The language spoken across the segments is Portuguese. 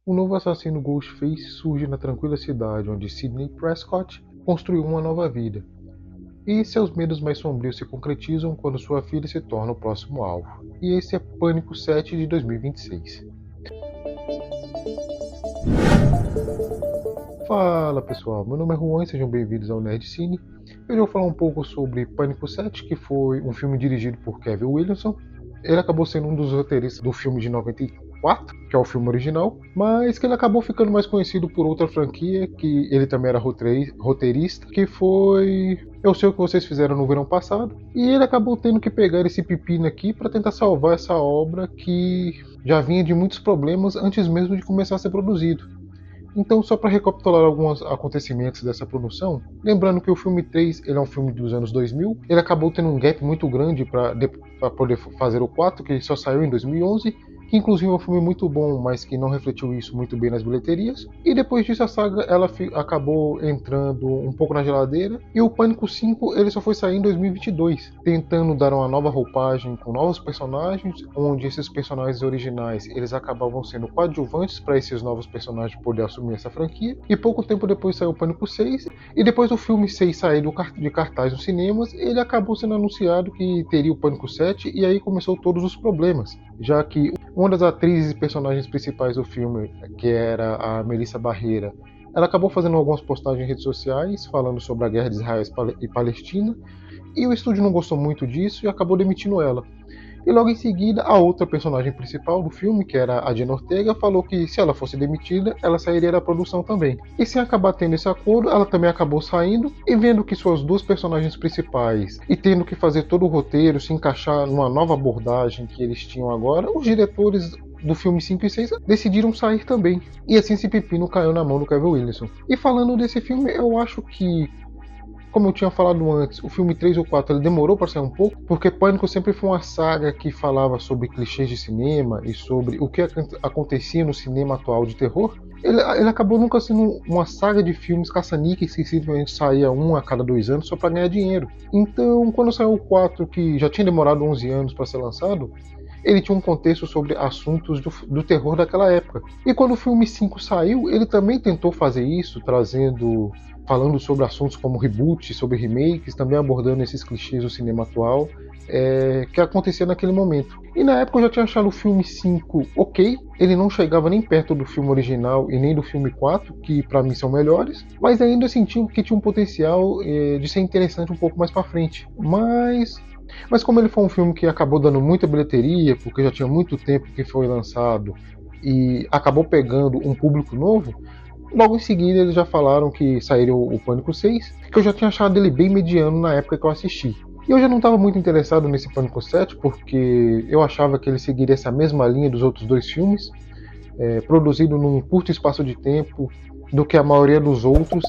O novo assassino Ghostface surge na tranquila cidade onde Sidney Prescott construiu uma nova vida, e seus medos mais sombrios se concretizam quando sua filha se torna o próximo alvo. E esse é Pânico 7 de 2026. Fala pessoal, meu nome é Juan e sejam bem-vindos ao Nerd Cine. Eu vou falar um pouco sobre Pânico 7, que foi um filme dirigido por Kevin Williamson. Ele acabou sendo um dos roteiristas do filme de 94, que é o filme original, mas que ele acabou ficando mais conhecido por outra franquia, que ele também era roteirista, que foi Eu Sei O Que Vocês Fizeram no Verão Passado. E ele acabou tendo que pegar esse pepino aqui para tentar salvar essa obra que já vinha de muitos problemas antes mesmo de começar a ser produzido. Então, só para recapitular alguns acontecimentos dessa produção, lembrando que o filme 3 ele é um filme dos anos 2000, ele acabou tendo um gap muito grande para poder fazer o 4, que só saiu em 2011, que inclusive é um filme muito bom, mas que não refletiu isso muito bem nas bilheterias. E depois disso a saga ela acabou entrando um pouco na geladeira, e o Pânico 5 ele só foi sair em 2022, tentando dar uma nova roupagem com novos personagens, onde esses personagens originais eles acabavam sendo coadjuvantes para esses novos personagens poder assumir essa franquia. E pouco tempo depois saiu o Pânico 6, e depois do filme 6 sair de cartaz nos cinemas, ele acabou sendo anunciado que teria o Pânico 7, e aí começou todos os problemas, já que uma das atrizes e personagens principais do filme, que era a Melissa Barreira, ela acabou fazendo algumas postagens em redes sociais falando sobre a guerra de Israel e Palestina, e o estúdio não gostou muito disso e acabou demitindo ela. E logo em seguida, a outra personagem principal do filme, que era a Jenna Ortega, falou que se ela fosse demitida, ela sairia da produção também. E sem acabar tendo esse acordo, ela também acabou saindo, e vendo que suas duas personagens principais, e tendo que fazer todo o roteiro se encaixar numa nova abordagem que eles tinham agora, os diretores do filme 5 e 6 decidiram sair também. E assim esse pepino caiu na mão do Kevin Williamson. E falando desse filme, eu acho que, como eu tinha falado antes, o filme 3 ou 4 ele demorou para sair um pouco, porque Pânico sempre foi uma saga que falava sobre clichês de cinema e sobre o que acontecia no cinema atual de terror. Ele acabou nunca sendo uma saga de filmes caça-níqueis que simplesmente saía um a cada 2 anos só para ganhar dinheiro. Então, quando saiu o 4, que já tinha demorado 11 anos para ser lançado, ele tinha um contexto sobre assuntos do terror daquela época. E quando o filme 5 saiu, ele também tentou fazer isso, falando sobre assuntos como reboot, sobre remakes, também abordando esses clichês do cinema atual, que acontecia naquele momento. E na época eu já tinha achado o filme 5 ok, ele não chegava nem perto do filme original e nem do filme 4, que pra mim são melhores, mas ainda eu senti que tinha um potencial de ser interessante um pouco mais pra frente. Mas como ele foi um filme que acabou dando muita bilheteria, porque já tinha muito tempo que foi lançado e acabou pegando um público novo, logo em seguida eles já falaram que sairia o Pânico 6, que eu já tinha achado ele bem mediano na época que eu assisti. E eu já não estava muito interessado nesse Pânico 7, porque eu achava que ele seguiria essa mesma linha dos outros dois filmes, produzido num curto espaço de tempo do que a maioria dos outros.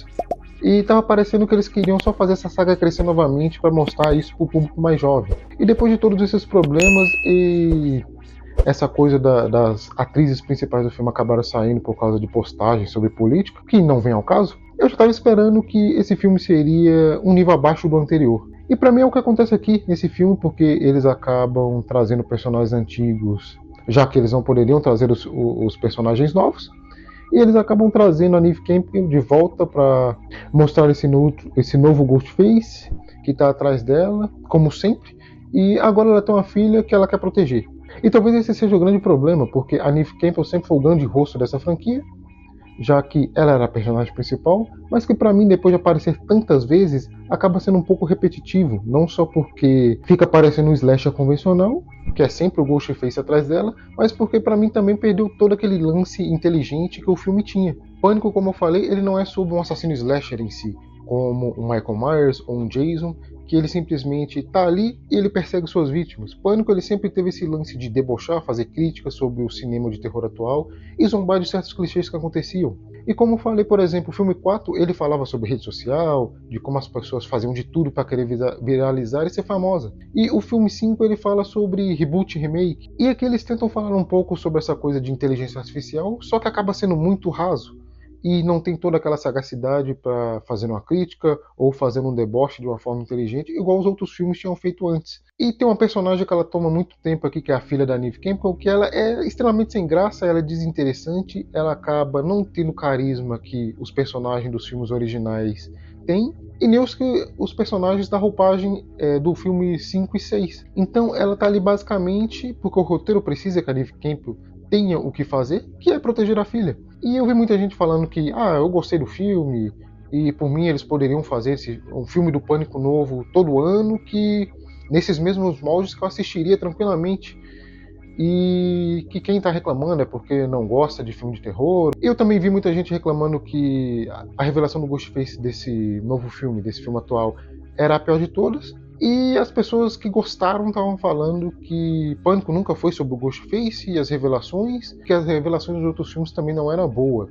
E estava parecendo que eles queriam só fazer essa saga crescer novamente para mostrar isso para o público mais jovem. E depois de todos esses problemas e essa coisa das atrizes principais do filme acabaram saindo por causa de postagens sobre política, que não vem ao caso, eu já estava esperando que esse filme seria um nível abaixo do anterior. E para mim é o que acontece aqui nesse filme, porque eles acabam trazendo personagens antigos, já que eles não poderiam trazer os personagens novos. E eles acabam trazendo a Neve Campbell de volta para mostrar esse novo Ghostface que está atrás dela, como sempre. E agora ela tem uma filha que ela quer proteger. E talvez esse seja o grande problema, porque a Neve Campbell sempre foi o grande rosto dessa franquia, já que ela era a personagem principal, mas que para mim, depois de aparecer tantas vezes, acaba sendo um pouco repetitivo, não só porque fica parecendo um slasher convencional, que é sempre o Ghostface atrás dela, mas porque para mim também perdeu todo aquele lance inteligente que o filme tinha. Pânico, como eu falei, ele não é sobre um assassino slasher em si, como um Michael Myers ou um Jason, que ele simplesmente está ali e ele persegue suas vítimas. Pânico ele sempre teve esse lance de debochar, fazer críticas sobre o cinema de terror atual e zombar de certos clichês que aconteciam. E como eu falei, por exemplo, o filme 4 ele falava sobre rede social, de como as pessoas faziam de tudo para querer viralizar e ser famosa. E o filme 5 ele fala sobre reboot e remake. E aqui eles tentam falar um pouco sobre essa coisa de inteligência artificial, só que acaba sendo muito raso. e não tem toda aquela sagacidade para fazer uma crítica ou fazer um deboche de uma forma inteligente, igual os outros filmes tinham feito antes. E tem uma personagem que ela toma muito tempo aqui, que é a filha da Neve Campbell, que ela é extremamente sem graça, ela é desinteressante, ela acaba não tendo carisma que os personagens dos filmes originais têm, e nem os personagens da roupagem do filme 5 e 6. Então ela tá ali basicamente porque o roteiro precisa que a Neve Campbell tenha o que fazer, que é proteger a filha. E eu vi muita gente falando que, eu gostei do filme, e por mim eles poderiam fazer um filme do Pânico novo todo ano, que nesses mesmos moldes que eu assistiria tranquilamente. E que quem está reclamando é porque não gosta de filme de terror. Eu também vi muita gente reclamando que a revelação do Ghostface desse novo filme, desse filme atual, era a pior de todas. E as pessoas que gostaram estavam falando que Pânico nunca foi sobre o Ghostface e as revelações, que as revelações dos outros filmes também não eram boas.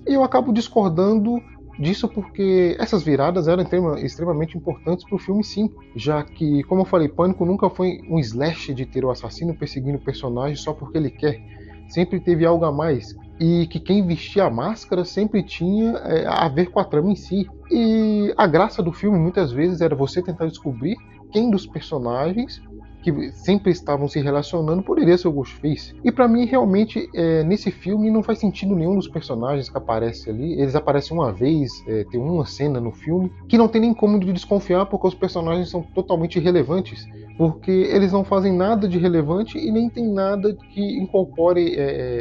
E eu acabo discordando disso porque essas viradas eram extremamente importantes para o filme, sim, já que, como eu falei, Pânico nunca foi um slash de ter o assassino perseguindo o personagem só porque ele quer. Sempre teve algo a mais, e que quem vestia a máscara sempre tinha a ver com a trama em si. E a graça do filme muitas vezes era você tentar descobrir quem dos personagens que sempre estavam se relacionando poderia ser o Ghostface. E pra mim, realmente, nesse filme não faz sentido nenhum dos personagens que aparecem ali. Eles aparecem uma vez, tem uma cena no filme, que não tem nem como de desconfiar porque os personagens são totalmente irrelevantes. Porque eles não fazem nada de relevante e nem tem nada que incorpore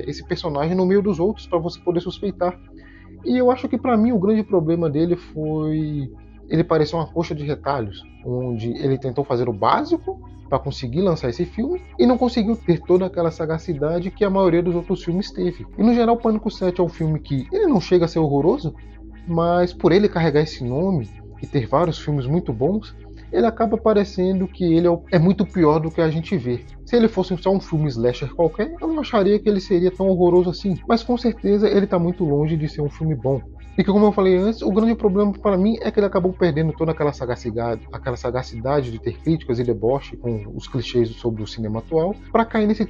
esse personagem no meio dos outros para você poder suspeitar. E eu acho que pra mim o grande problema dele foi ele parecer uma coxa de retalhos, onde ele tentou fazer o básico para conseguir lançar esse filme e não conseguiu ter toda aquela sagacidade que a maioria dos outros filmes teve. E no geral, Pânico 7 é um filme que ele não chega a ser horroroso, mas por ele carregar esse nome e ter vários filmes muito bons, ele acaba parecendo que ele é muito pior do que a gente vê. Se ele fosse só um filme slasher qualquer, eu não acharia que ele seria tão horroroso assim, mas com certeza ele está muito longe de ser um filme bom. E que, como eu falei antes, o grande problema para mim é que ele acabou perdendo toda aquela sagacidade de ter críticas e deboche com os clichês sobre o cinema atual, para cair nesse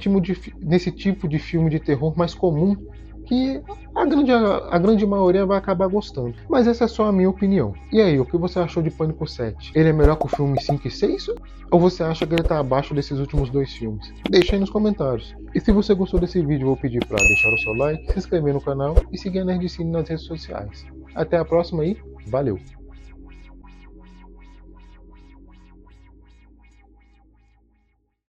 tipo de filme de terror mais comum, que a grande maioria vai acabar gostando. Mas essa é só a minha opinião. E aí, o que você achou de Pânico 7? Ele é melhor que o filme 5 e 6? Ou você acha que ele está abaixo desses últimos dois filmes? Deixa aí nos comentários. E se você gostou desse vídeo, eu vou pedir para deixar o seu like, se inscrever no canal e seguir a Nerdcine nas redes sociais. Até a próxima e valeu!